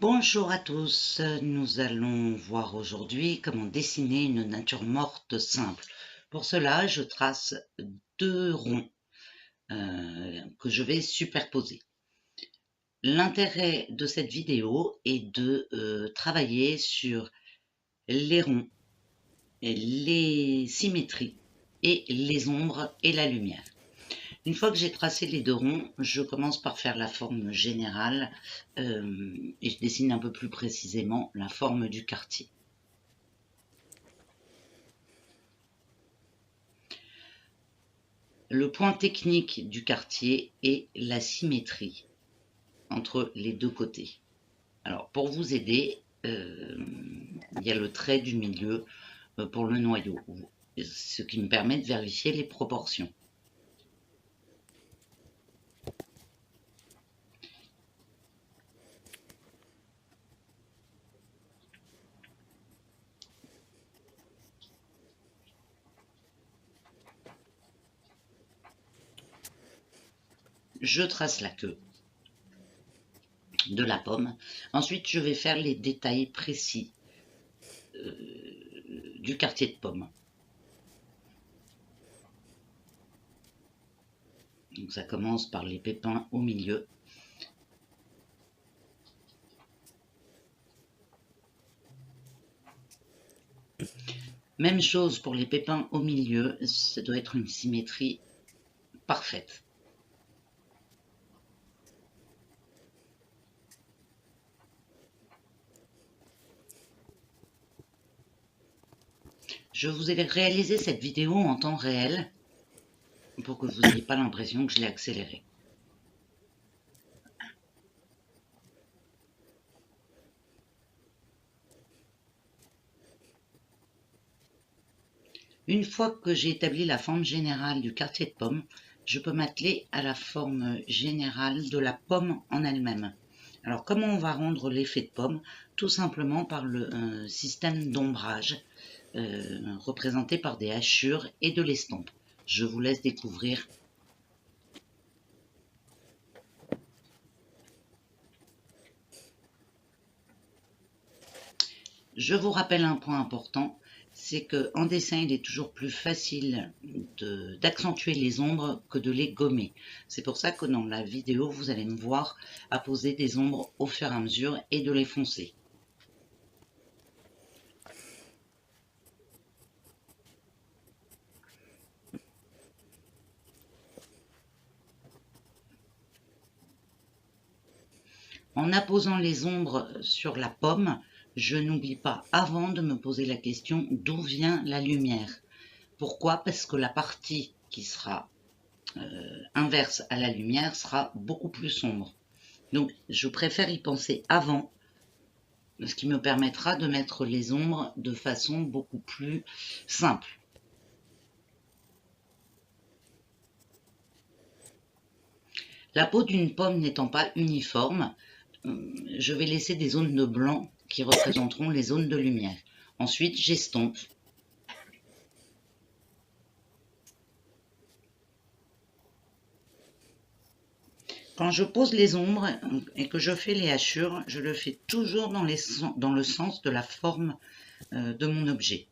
Bonjour à tous, nous allons voir aujourd'hui comment dessiner une nature morte simple. Pour cela, je trace deux ronds que je vais superposer. L'intérêt de cette vidéo est de travailler sur les ronds, les symétries et les ombres et la lumière. Une fois que j'ai tracé les deux ronds, je commence par faire la forme générale et je dessine un peu plus précisément la forme du quartier. Le point technique du quartier est la symétrie entre les deux côtés. Alors pour vous aider, il y a le trait du milieu pour le noyau, ce qui me permet de vérifier les proportions. Je trace la queue de la pomme. Ensuite, je vais faire les détails précis du quartier de pomme. Donc ça commence par les pépins au milieu. Même chose pour les pépins au milieu, ça doit être une symétrie parfaite. Je vous ai réalisé cette vidéo en temps réel pour que vous n'ayez pas l'impression que je l'ai accélérée. Une fois que j'ai établi la forme générale du quartier de pomme, je peux m'atteler à la forme générale de la pomme en elle-même. Alors comment on va rendre l'effet de pomme? Tout simplement par le système d'ombrage représenté par des hachures et de l'estompe. Je vous laisse découvrir. Je vous rappelle un point important, c'est qu'en dessin, il est toujours plus facile d'accentuer les ombres que de les gommer. C'est pour ça que dans la vidéo, vous allez me voir apposer des ombres au fur et à mesure et de les foncer. En apposant les ombres sur la pomme, je n'oublie pas avant de me poser la question d'où vient la lumière. Pourquoi? Parce que la partie qui sera inverse à la lumière sera beaucoup plus sombre. Donc je préfère y penser avant, ce qui me permettra de mettre les ombres de façon beaucoup plus simple. La peau d'une pomme n'étant pas uniforme, je vais laisser des zones de blanc qui représenteront les zones de lumière. Ensuite, j'estompe. Quand je pose les ombres et que je fais les hachures, je le fais toujours dans le sens de la forme de mon objet.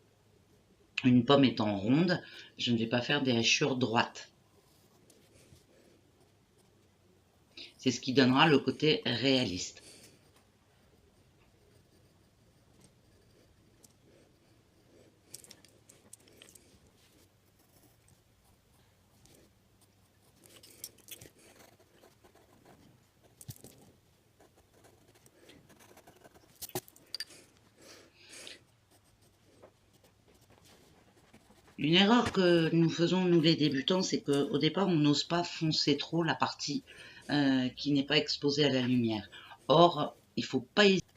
Une pomme étant ronde, je ne vais pas faire des hachures droites. C'est ce qui donnera le côté réaliste. Une erreur que nous faisons, nous les débutants, c'est qu'au départ, on n'ose pas foncer trop la partie qui n'est pas exposée à la lumière. Or, il ne faut pas hésiter